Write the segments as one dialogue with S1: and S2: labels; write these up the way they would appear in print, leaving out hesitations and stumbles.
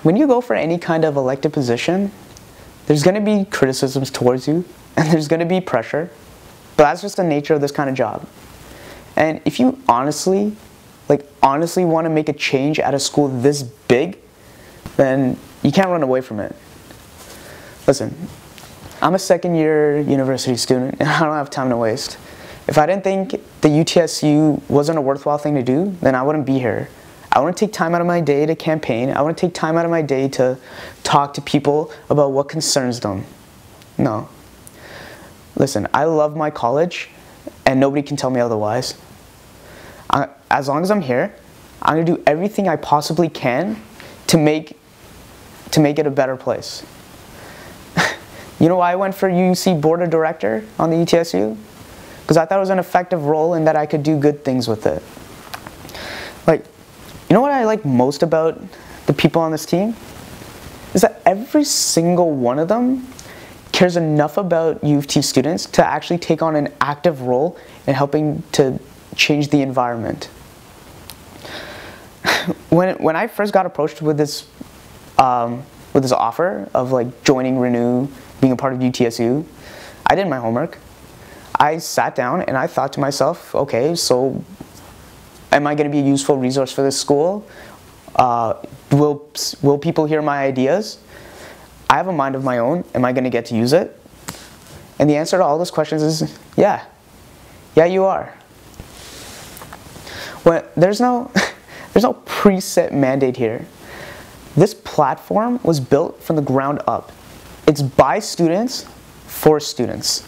S1: when you go for any kind of elected position, there's going to be criticisms towards you, and there's going to be pressure, but that's just the nature of this kind of job. And if you honestly want to make a change at a school this big, then you can't run away from it. Listen, I'm a second-year university student, and I don't have time to waste. If I didn't think the UTSU wasn't a worthwhile thing to do, then I wouldn't be here. I want to take time out of my day to campaign. I want to take time out of my day to talk to people about what concerns them. No. Listen, I love my college, and nobody can tell me otherwise. As long as I'm here, I'm going to do everything I possibly can to make it a better place. You know why I went for UC Board of Director on the UTSU? Because I thought it was an effective role and that I could do good things with it. You know what I like most about the people on this team? Is that every single one of them cares enough about U of T students to actually take on an active role in helping to change the environment. When I first got approached with this offer of joining Renew, being a part of UTSU, I did my homework. I sat down and I thought to myself, okay, so am I going to be a useful resource for this school? Will people hear my ideas? I have a mind of my own. Am I going to get to use it? And the answer to all those questions is yeah. Yeah, you are. Well, there's no preset mandate here. This platform was built from the ground up. It's by students, for students.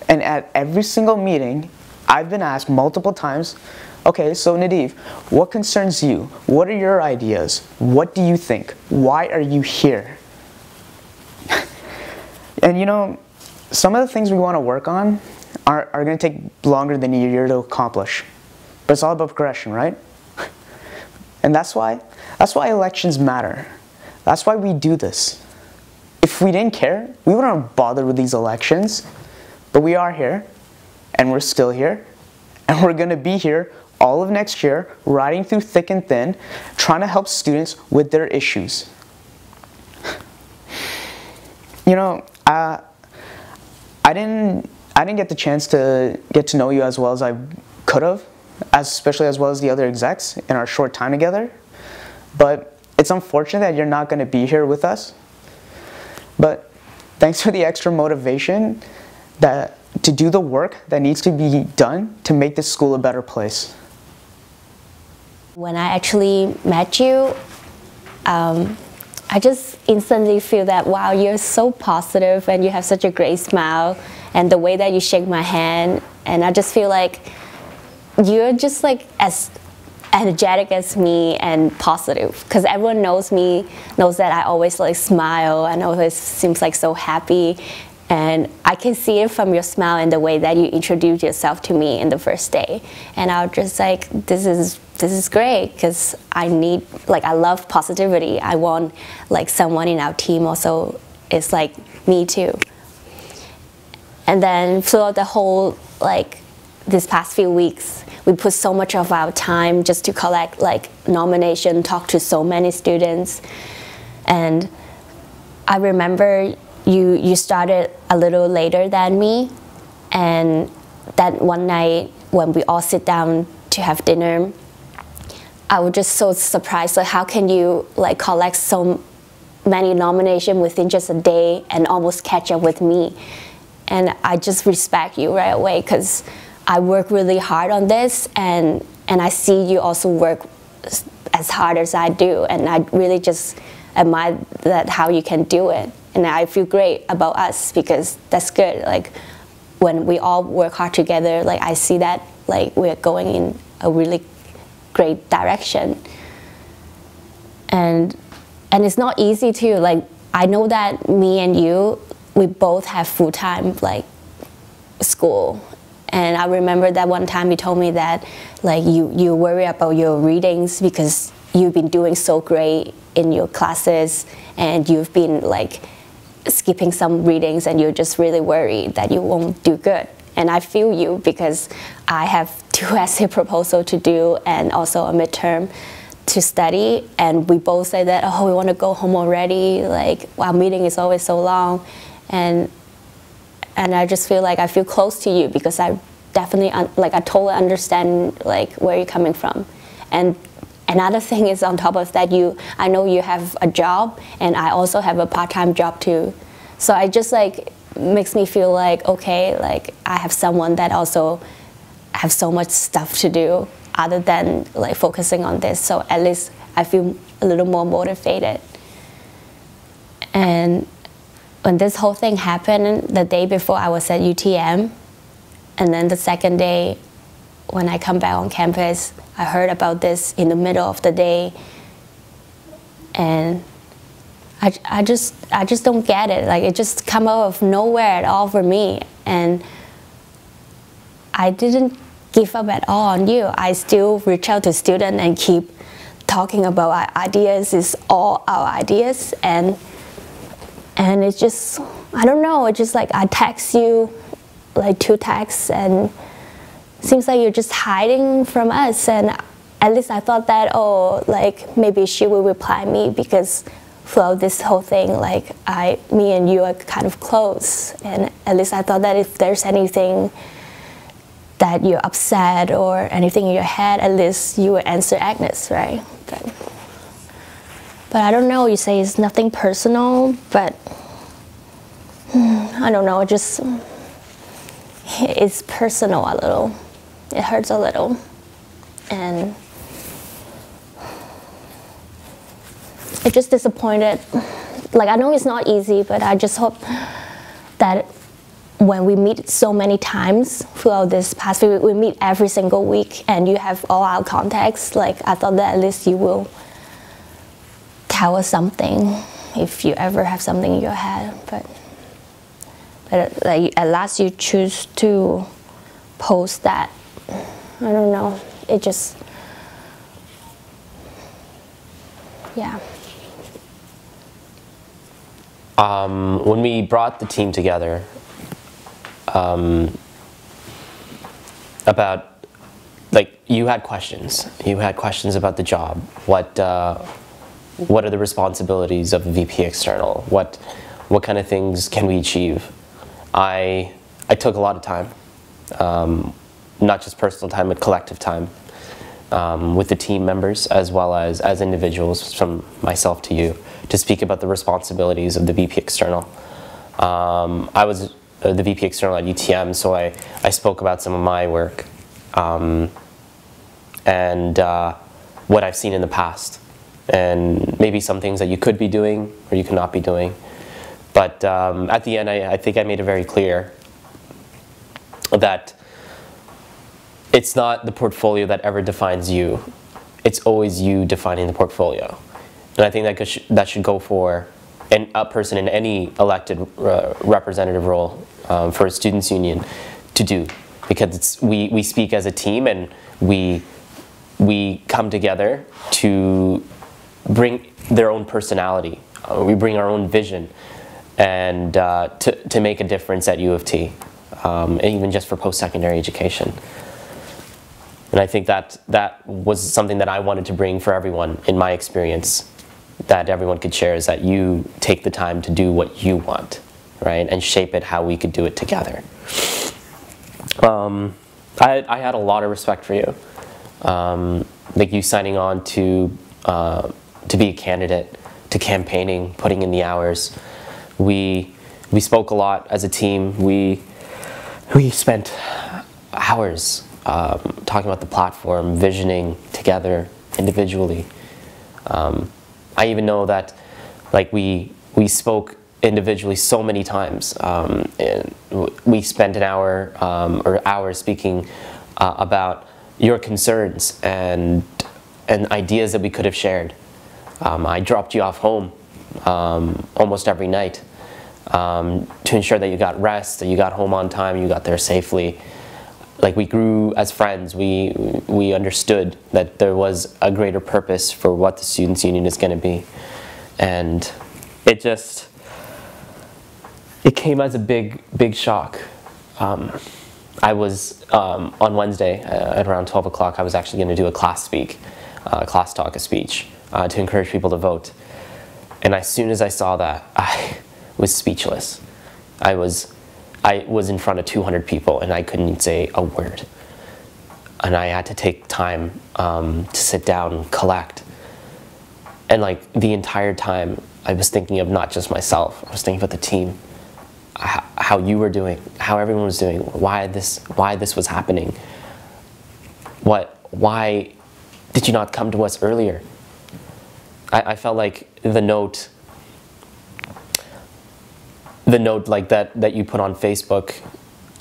S1: And at every single meeting, I've been asked multiple times, okay, so Nadiv, what concerns you? What are your ideas? What do you think? Why are you here? And you know, some of the things we want to work on are going to take longer than a year to accomplish. But it's all about progression, right? And that's why elections matter. That's why we do this. If we didn't care, we wouldn't have bothered with these elections. But we are here, and we're still here, and we're going to be here all of next year, riding through thick and thin, trying to help students with their issues. You know, I didn't get the chance to get to know you as well as I could have, especially as well as the other execs in our short time together. But it's unfortunate that you're not going to be here with us. But thanks for the extra motivation to do the work that needs to be done to make this school a better place.
S2: When I actually met you, I just instantly feel that, wow, you're so positive and you have such a great smile, and the way that you shake my hand, and I just feel like you're just like as energetic as me and positive, because everyone knows me, knows that I always smile and always seems so happy. And I can see it from your smile and the way that you introduced yourself to me in the first day. And I was just like, this is great, because I love positivity. I want someone in our team also is like me too. And then throughout the whole this past few weeks, we put so much of our time just to collect nomination, talk to so many students. And I remember you started a little later than me, and that one night when we all sit down to have dinner, I was just so surprised, how can you collect so many nominations within just a day and almost catch up with me? And I just respect you right away, because I work really hard on this, and I see you also work as hard as I do, and I really just admire how you can do it. And I feel great about us, because that's good. When we all work hard together, I see that we're going in a really great direction. And it's not easy too. I know that me and you, we both have full-time school. And I remember that one time you told me that you worry about your readings because you've been doing so great in your classes, and you've been skipping some readings, and you're just really worried that you won't do good. And I feel you, because I have 2 essay proposals to do and also a midterm to study, and we both say that, oh, we want to go home already, like our meeting is always so long, and I just feel like I feel close to you because I definitely I totally understand like where you're coming from. And another thing is, on top of that, I know you have a job, and I also have a part-time job too, so I just like makes me feel like, okay, like I have someone that also have so much stuff to do other than like focusing on this, so at least I feel a little more motivated. And when this whole thing happened, the day before I was at UTM, and then the second day when I come back on campus, I heard about this in the middle of the day, and I just don't get it. Like, it just come out of nowhere at all for me, and I didn't give up at all on you. I still reach out to students and keep talking about our ideas. It's all our ideas, and it's just, I don't know, it's just like I text you like 2 texts, and it seems like you're just hiding from us. And at least I thought that, oh, like maybe she will reply me, because throughout this whole thing, like me and you are kind of close, and at least I thought that if there's anything that you're upset or anything in your head, at least you would answer Agnes, right? But I don't know, you say it's nothing personal, but I don't know, it's personal a little. It hurts a little, and it's just disappointed. Like, I know it's not easy, but I just hope that when we meet so many times throughout this past week, we meet every single week, and you have all our contacts, like I thought that at least you will tell us something if you ever have something in your head. But like, at last you choose to post that. I don't know, it just, yeah.
S3: When we brought the team together, about, like, you had questions about the job. What are the responsibilities of a VP external? What kind of things can we achieve? I took a lot of time, not just personal time, but collective time, with the team members as well as individuals, from myself to you, to speak about the responsibilities of the VP external. I was the VP external at UTM, so I spoke about some of my work, and what I've seen in the past, and maybe some things that you could be doing or you could not be doing. But at the end, I think I made it very clear that it's not the portfolio that ever defines you. It's always you defining the portfolio. And I think that should go for a person in any elected representative role for a students' union to do, because we speak as a team, and we come together to bring their own personality. We bring our own vision, and to make a difference at U of T, and even just for post-secondary education. And I think that was something that I wanted to bring for everyone, in my experience, that everyone could share, is that you take the time to do what you want, right, and shape it how we could do it together. I had a lot of respect for you, like you signing on to be a candidate, to campaigning, putting in the hours. We spoke a lot as a team. We spent hours talking about the platform, visioning together individually. I even know that, like, we spoke individually so many times. And we spent an hour or hours speaking about your concerns and ideas that we could have shared. I dropped you off home almost every night to ensure that you got rest, that you got home on time, you got there safely. Like, we grew as friends. We understood that there was a greater purpose for what the Students' Union is going to be. And it came as a big shock. I was, on Wednesday at around 12 o'clock, I was actually going to do a class speak class talk, a speech, to encourage people to vote. And as soon as I saw that, I was speechless. I was in front of 200 people and I couldn't say a word. And I had to take time to sit down and collect. And like the entire time, I was thinking of not just myself, I was thinking about the team, how you were doing, how everyone was doing, why this was happening. Why did you not come to us earlier? I felt like the note like that you put on Facebook,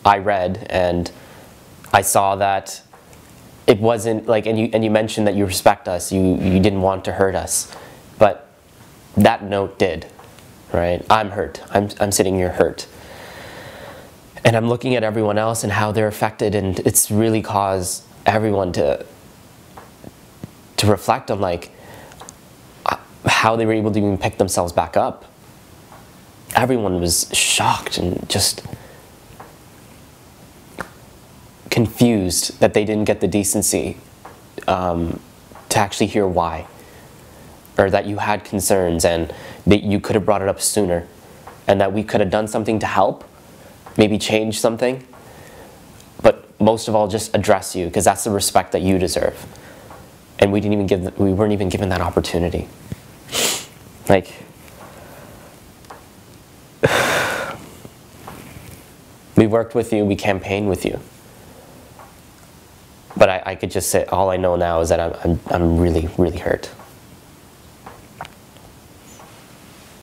S3: I read, and I saw that it wasn't like, and you mentioned that you respect us, you didn't want to hurt us, but that note did, right? I'm hurt. I'm sitting here hurt. And I'm looking at everyone else and how they're affected, and it's really caused everyone to reflect on like how they were able to even pick themselves back up. Everyone was shocked and just confused that they didn't get the decency to actually hear why, or that you had concerns and that you could have brought it up sooner, and that we could have done something to help, maybe change something, but most of all just address you, because that's the respect that you deserve. And we weren't even given that opportunity. Like, we worked with you, we campaigned with you. But I could just say, all I know now is that I'm really, really hurt.